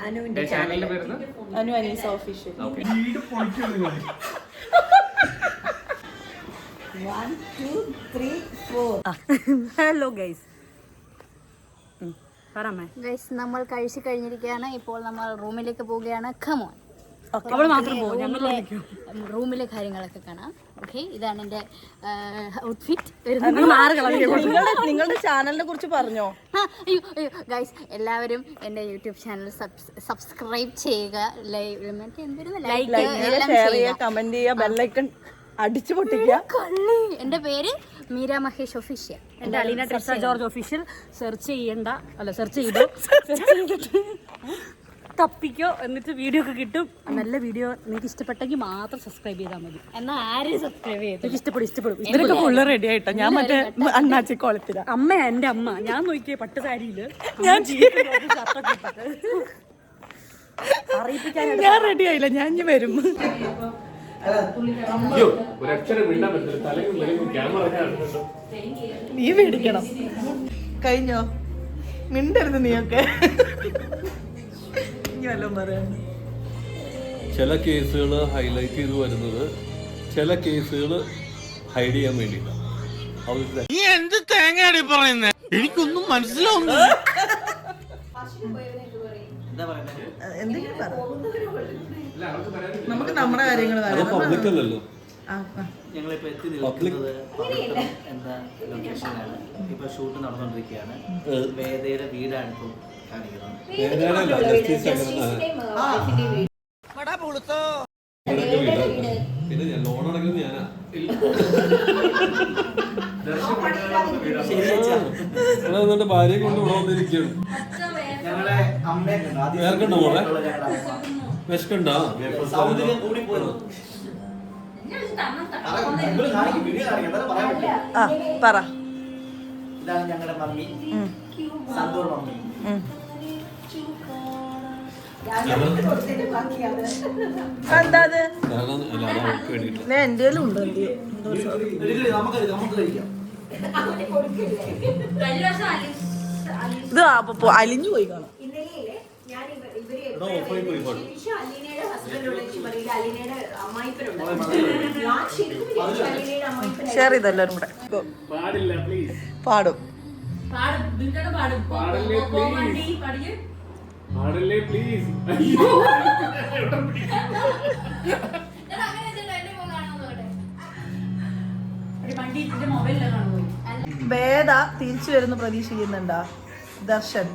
ചാനലിന്റെ പേര് Anu Anees official. 1 2 3 4. Hello guys, നമ്മൾ കഴിച്ചു കഴിഞ്ഞിരിക്കുകയാണ്. ഇപ്പോൾ നമ്മൾ റൂമിലേക്ക് പോവുകയാണ്. കമോൺ, റൂമിലെ കാര്യങ്ങളൊക്കെ കാണാം. ഓക്കെ, ഇതാണ് എൻ്റെ ഔട്ട്ഫിറ്റ്. നിങ്ങളുടെ ചാനലിനെ കുറിച്ച് പറഞ്ഞോ. അയ്യോ ഗൈസ്, എല്ലാവരും എൻ്റെ യൂട്യൂബ് ചാനൽ സബ്സ്ക്രൈബ് ചെയ്യുക, കമന്റ് ചെയ്യുക, ബെല്ലൈക്കൺ അടിച്ചു പൊട്ടിക്കുക. എൻ്റെ പേര് മീര മഹേഷ് ഒഫീഷ്യൽ. എൻ്റെ Aleena Trisa George official. Search ചെയ്തിട്ട് തപ്പിക്കോ, എന്നിട്ട് വീഡിയോ ഒക്കെ കിട്ടും. നല്ല വീഡിയോ നിങ്ങൾക്ക് ഇഷ്ടപ്പെട്ടെങ്കിൽ മാത്രം സബ്സ്ക്രൈബ് ചെയ്താൽ മതി. എന്നാൽ ആരും സബ്സ്ക്രൈബ് ചെയ്തു ഇഷ്ടപ്പെടും. ഇതിനൊക്കെ ഫുള്ള് റെഡി ആയിട്ടോ. ഞാൻ മറ്റേ അണ്ണാച്ചി കോളത്തില അമ്മ, എൻ്റെ അമ്മ. ഞാൻ നോക്കിയ പട്ട് സാരിയില് ഞാൻ റെഡി ആയില്ല. ഞാൻ ഇനി വരും. നീ മേടിക്കണം. കഴിഞ്ഞോ? മിണ്ടരുത് നീയൊക്കെ. ഇനി വല്ലതും പറയാം. ചില കേസുകൾ ഹൈലൈറ്റ് ചെയ്ത് വരുന്നത് ചില കേസുകൾ ഹൈഡ് ചെയ്യാൻ വേണ്ടിയിട്ടാണ്. നീ എന്ത് തേങ്ങയാണ് പറയുന്നത്? എനിക്കൊന്നും മനസ്സിലാവുന്നില്ല. എന്തെങ്കിലും പറ. നമുക്ക് നമ്മുടെ കാര്യങ്ങൾ പബ്ലിക് അല്ലല്ലോ. ഞങ്ങളിപ്പോ എത്തി നിൽക്കുന്നത് എന്താ ലൊക്കേഷനിലാണ്. ഇപ്പൊ ഷൂട്ട് നടന്നുകൊണ്ടിരിക്കുകയാണ്. വേദയുടെ വീടാണ് ഇപ്പം കാണിക്കുന്നത്. പിന്നെ ഞാൻ ലോൺ അടക്കുന്നത് ഞാനാ. എന്നിട്ട് ഭാര്യയെ കൊണ്ട് ഇവിടെ വന്നിരിക്കുകയാണ്. ഞങ്ങളെ അമ്മയെ വേർക്കുണ്ടോ മോളെ? വിശക്കുണ്ടോ? സൗന്ദര്യം കൂടി പോയത്. പറ. ഇതാണ് ഞങ്ങളുടെ മമ്മി, സന്തൂർ മമ്മി. എന്താ അത്? വേണ്ടിട്ട് എന്റെ ഉണ്ട്. നമുക്ക് കഴിക്കാം. ഇത് അലിഞ്ഞു പോയി കാണും. ഷെയർ ചെയ്തെല്ലാരും കൂടെ പാടും. വേദ തിരിച്ചു വരുന്ന പ്രതീക്ഷിക്കുന്നുണ്ടാ? ദർശൻ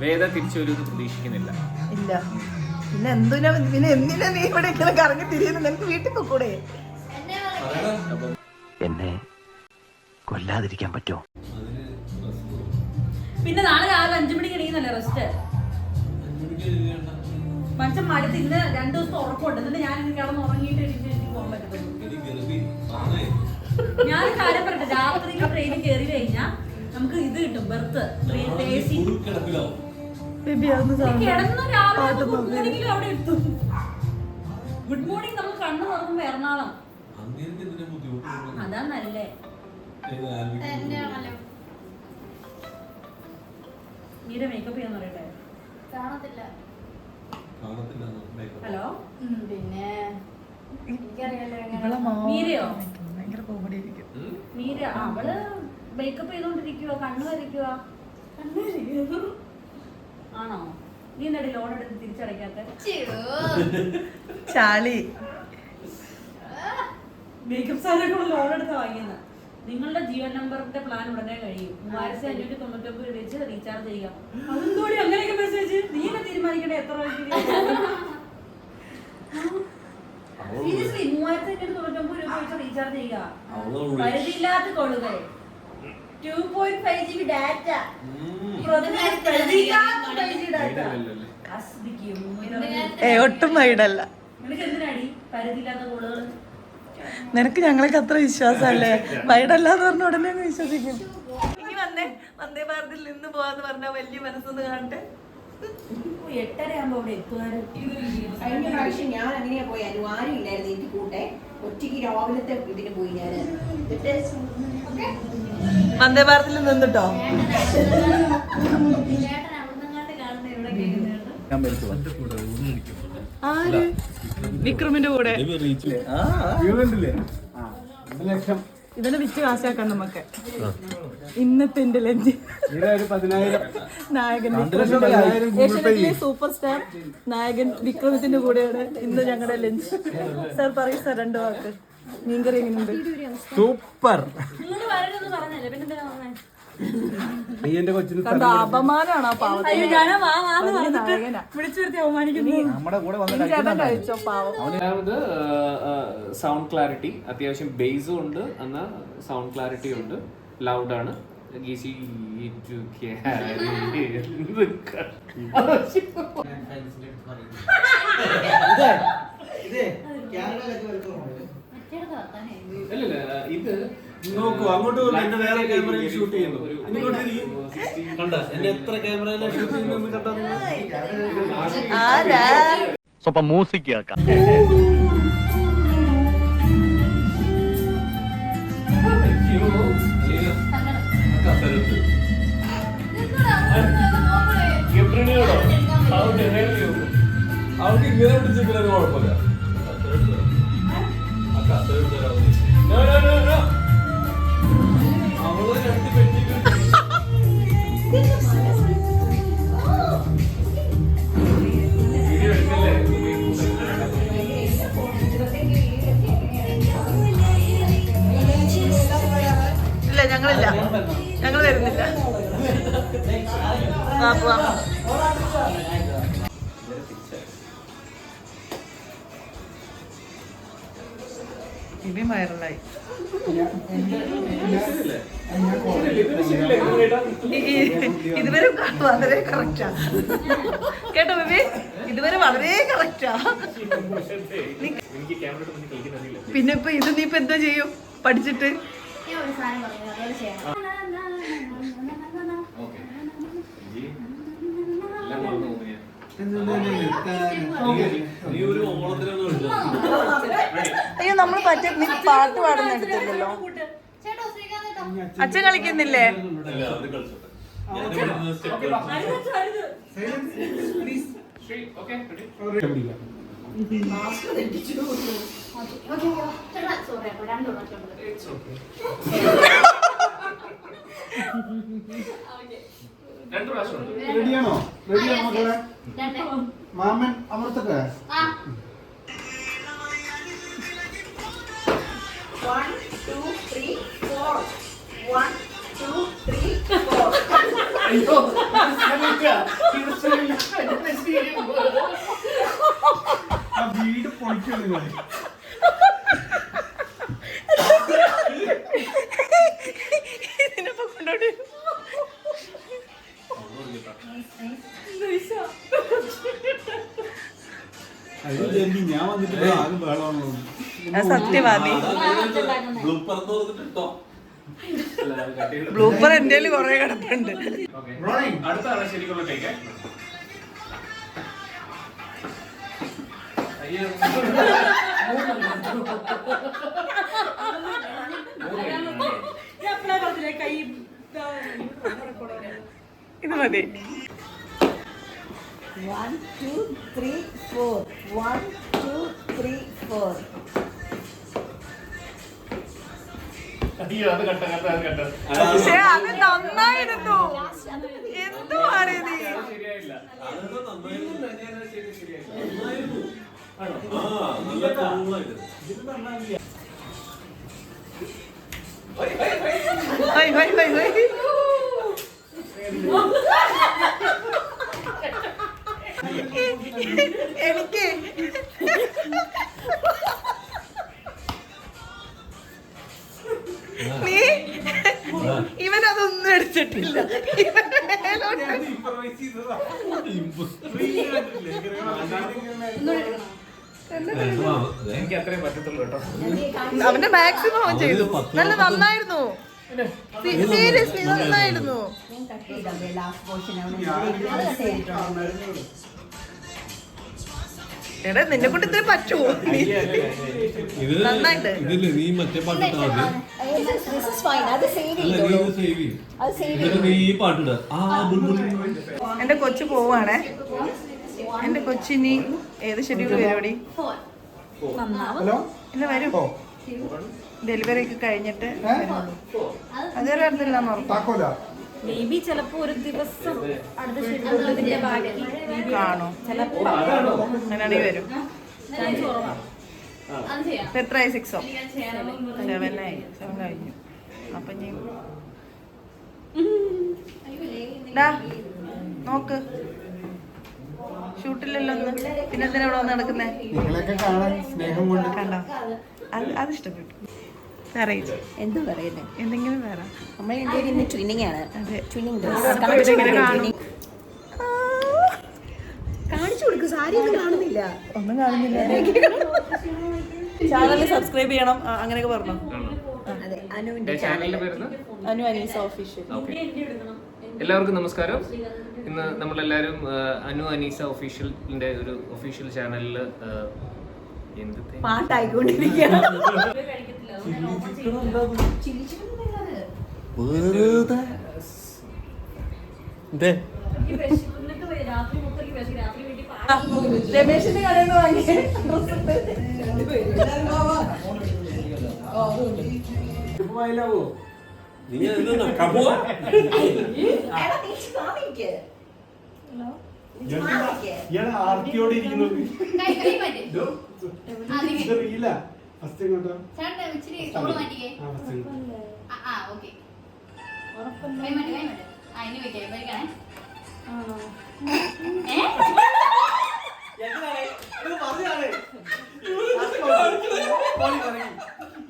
വേദ തിരിച്ചു വരുമെന്ന് പ്രതീക്ഷിക്കുന്നില്ല. ഇല്ല. പിന്നെ എന്തിനാ നീ ഇവിടെ ഇങ്ങനെ കറങ്ങി തിരിയുന്നു? നിനക്ക് വീട്ടിൽ പോക്കൂടെ? എന്നെ കൊല്ലാതിരിക്കാൻ പറ്റുമോ? പിന്നെ നാളെ രാവിലെ 5 മണിക്ക് എണീക്കുന്നല്ലേ റെസ്റ്റ്? മനുഷ്യൻ മടുത്ത് ഇന്ന് 2 ദിവസത്തെ ഉറക്കമുണ്ട്. എന്നിട്ട് ഞാൻ കിടന്ന് ഉറങ്ങിയിട്ട് എനിക്ക് പോകാൻ പറ്റത്തുള്ളൂ. ഞാൻ കാര്യം പറയട്ടെ, രാത്രി ട്രെയിനിൽ കയറി കഴിഞ്ഞാൽ നമുക്ക് ഇത് കിട്ടും, ബെർത്ത്. കിടന്ന് രാവിലെ ഗുഡ് മോർണിംഗിലും അവിടെ എത്തും. ഗുഡ് മോർണിംഗ് നമ്മൾ കണ്ണു തുറക്കുമ്പോ എറണാകുളം. അതാ നല്ലേ. മീര മേക്കപ്പ് ചെയ്യാൻ പറയട്ടെ? ഹലോ, പിന്നെ മീരയോ? ഭയങ്കര കോമഡി ആയിരിക്കും. മീര അവള് മേക്കപ്പ് ചെയ്തോണ്ടിരിക്കുവോ? കണ്ണു വരയ്ക്കുവാ? ആണോ? നീ എന്താ ലോൺ എടുത്ത് തിരിച്ചടയ്ക്കാത്ത? ചാളി മേക്കപ്പ് സാധനങ്ങൾ ലോൺ എടുത്ത് വാങ്ങിയെന്ന്. നിങ്ങളുടെ ജീവൻ നമ്പറിന്റെ പ്ലാൻ ഉടനെ കഴിയും. 3599 രൂപ വെച്ച് റീചാർജ് ചെയ്യുക. അതെന്തോടി അങ്ങനെയൊക്കെ മെസ്സേജ്? നീ തന്നെ തീരുമാനിക്കണേ എത്ര സീരിയസ്ലി 3599 രൂപ വെച്ച് റീചാർജ് ചെയ്യുക. പരിധിയില്ലാത്ത കോളുകൾ, 2.5 GB ഡാറ്റ, ഒട്ടും വൈഡല്ല. നിനക്ക് എന്തിനാടി പരിധിയില്ലാത്ത കോളുകൾ? നിനക്ക് ഞങ്ങൾക്ക് അത്ര വിശ്വാസമല്ലേ? വൈഡല്ലാന്ന് പറഞ്ഞ ഉടനെ വിശ്വസിക്കും. ഇനി വന്ദേ ഭാരതിൽ നിന്ന് പോവാന്ന് പറഞ്ഞ വലിയ മനസ്സൊന്ന് കാണട്ടെ. 8:30 ആകുമ്പോ അവിടെ എത്തുവാനും. കഴിഞ്ഞ പ്രാവശ്യം ഞാൻ അങ്ങനെയാ പോയാലും ആരും ഇല്ലായിരുന്നു എനിക്ക് കൂട്ടെ. ഒറ്റയ്ക്ക് രാവിലത്തെ ഇതിന് പോയി ഞാൻ. വന്ദേ ഭാരതിൽ നിന്നിട്ടോ? ആര്? വിക്രമിന്റെ കൂടെ ഇവനെ വിറ്റ് കാശാക്കാം നമുക്ക്. ഇന്നത്തെ എന്റെ ലഞ്ച് നായകൻ ഏഷ്യനെറ്റിലെ സൂപ്പർ സ്റ്റാർ നായകൻ വിക്രമത്തിന്റെ കൂടെയാണ് ഇന്ന് ഞങ്ങളുടെ ലഞ്ച്. സാർ പറയൂ സാർ 2 വാക്ക്. മീൻകറി എങ്ങനെയുണ്ട്? സൂപ്പർ. കണ്ട അപമാനമാണ് ആ പാവത്തിന്. വിളിച്ചു വരുത്തി അവമാനിക്കുന്നു. നമ്മുടെ കൂടെ ചേട്ടൻ കഴിച്ചോ പാവം. രണ്ടാമത് സൗണ്ട് ക്ലാരിറ്റി, അത്യാവശ്യം ബേസും ഉണ്ട്, എന്നാൽ സൗണ്ട് ക്ലാരിറ്റി ഉണ്ട്, ലൗഡാണ്. ഇത് നോക്കൂ അങ്ങോട്ട് എന്റെ വേറെ ക്യാമറയിൽ ഷൂട്ട് ചെയ്യുന്നു. കണ്ട എന്നെ എത്ര ക്യാമറയിലെ ഷൂട്ട് ചെയ്യുന്നു കണ്ടാ ആരാ? സ്വപ്പം മ്യൂസിക് കേൾക്കാം. അവർക്ക് ഇങ്ങനെ പിടിച്ചിട്ട് കുഴപ്പമില്ല. അവള് 2 പെട്ടിട്ട് ഇല്ല ഞങ്ങളില്ല, ഞങ്ങൾ വരുന്നില്ല. പോവാം. ഇവയും വൈറലായി. ഇതുവരെ വളരെ കറക്റ്റാ കേട്ടോ ബേബി, ഇതുവരെ വളരെ കറക്റ്റാ. പിന്നെ ഇപ്പൊ ഇത് നീ ഇപ്പൊ എന്താ ചെയ്യും പഠിച്ചിട്ട്? അയ്യോ നമ്മൾ പറ്റ നീ പാട്ട് പാടുന്ന എടുത്തില്ലല്ലോ. അച്ഛൻ കളിക്കുന്നില്ലേ? റെഡിയാണോ? റെഡിയാണോ മക്കളെ? മാമൻ അമൃത്തൊക്കെ 1 2 3 4 1 2 3 4. അയ്യോ ആ വീട് പൊളിക്കുന്നു. ഇതിനിപ്പോ കൊണ്ടോട്ട് ഞാൻ വന്നിട്ട് ആരും വേണമെന്ന് സത്യവാദി. ബ്ലൂപ്പർ എന്റെ കൊറേ കിടപ്പുണ്ട്. അടുത്താണ് ശരിക്കുള്ള ടേക്ക്. ഇത് മതി. 1 2 3 4 1 2 3 4. അയ്യോ അത് കട്ട കട്ട അത് കട്ട പക്ഷേ അത് നന്നായിരുന്നു. എന്തുവാണ് നീ? ശരിയായില്ല. High high high high. എനിക്ക് നീ ഇവനതൊന്നും എടുത്തിട്ടില്ല. എനിക്ക് അത്രയും പറ്റത്തുള്ളൂ കേട്ടോ. അവന്റെ മാക്സിമം അവൻ ചെയ്തു. നല്ല നന്നായിരുന്നു. സീരിയസ്ലി നന്നായിരുന്നു. എടാ നിന്നെ കൊണ്ട് ഇത്ര പറ്റുമോ? നന്നായിട്ട് ഇതില്ലേ നീ മറ്റേ പാട്ട് ഇട്ടാ മതി. നീ ഈ പാട്ടിട. എന്റെ കൊച്ചു പോവാണേ. എന്റെ കൊച്ചിനി ഏത് ഷെഡ്യൂൾ പരിപാടി ഹലോ ഇല്ല വരും. ഡെലിവറി ഒക്കെ കഴിഞ്ഞിട്ട് അതുവരെ വരുന്നില്ലെന്ന് ഉറപ്പ്. താക്കോല ബേബി ചിലപ്പോ ഒരു ദിവസം അടുത്ത ഷെഡ്യൂളിന്റെ ബാക്കി കാണോ? ചിലപ്പോ അങ്ങനെയാണെങ്കിൽ വരും. ചാൻസ് കുറവാ. ഇപ്പൊ എത്രയായി? 6 7 കഴിഞ്ഞു. അപ്പൊ ഞാൻ നോക്ക് ഷൂട്ടില്ലല്ലോ ഒന്ന്. പിന്നെ എന്തിനാ ഇവിടെ വന്ന് നടക്കുന്നേ? നിങ്ങളെയൊക്കെ കാണാൻ സ്നേഹം കൊണ്ട്. കണ്ടോ? അത് ഇഷ്ടപ്പെട്ടു. അറിയിച്ചു എന്ത് പറയുന്നേ? എന്തെങ്കിലും വേറെ. നമ്മൾ ഇന്ത്യയിൽ ഇന്ന് ട്വിന്നിങ് ആണ്. അതെ. ട്വിന്നിങ് കാണും. കാണിച്ചു കൊടുക്കും. സാരി ഒന്നും കാണുന്നില്ല. ഒന്നും കാണുന്നില്ല. ചാനൽ സബ്സ്ക്രൈബ് ചെയ്യണം അങ്ങനെയൊക്കെ പറഞ്ഞു. അതെ, അനുവിന്റെ ചാനലിന്റെ പേരുന്ന അനു അനീസ ഒഫീഷ്യൽ. എല്ലാവർക്കും നമസ്കാരം. ഇന്ന് നമ്മളെല്ലാവരും അനു അനീസ ഒഫീഷ്യലിന്റെ ഒരു ഒഫീഷ്യൽ ചാനലിൽ എന്ത് പാട്ടായിക്കൊണ്ടിരിക്കുകയാണ്. രാത്രി മൊത്തം രാത്രി വീട്ടിൽ രമേശിന്റെ കടയിൽ നിന്ന് വാങ്ങിയ ഇയാളെ ആർത്തിയോടെ ഇരിക്കുന്നത് റീല ഫസ്റ്റ് ഇങ്ങോട്ടോ.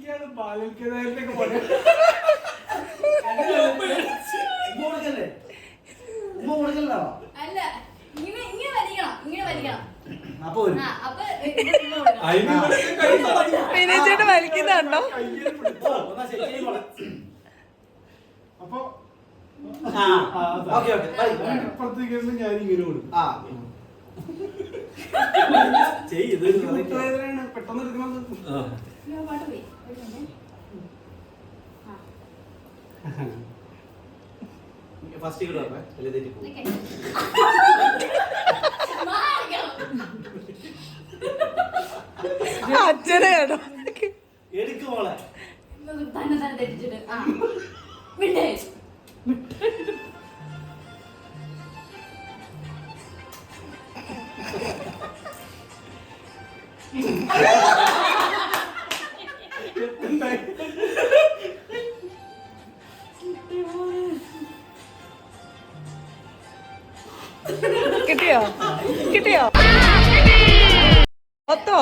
ഇയാള് ബാലൽക്കനായിട്ടൊക്കെ പോലെ അല്ല ഇങ്ങനെ വലിക്കണം അപ്പൊ വിനീച്ചേട്ട് വലിക്കുന്നുണ്ടോ? അപ്പൊ ഓക്കെ ഓക്കെ ഇപ്പുറത്തേക്ക് ഞാൻ ഇങ്ങനെ കൊടുക്കും. പെട്ടെന്ന് എടുക്കുന്നത്. പാട്ട് പോയി ഫസ്റ്റ് ഇങ്ങോട്ട് പറഞ്ഞേ അല്ലേ തെറ്റി പോകും. അച്ഛനെയാണോ? എടുക്ക് മോളെ. തന്നെ തെറ്റിച്ചിട്ട് വിട്ടേ കിട്ടിയോ? കിട്ടിയോ? ഒത്തോ?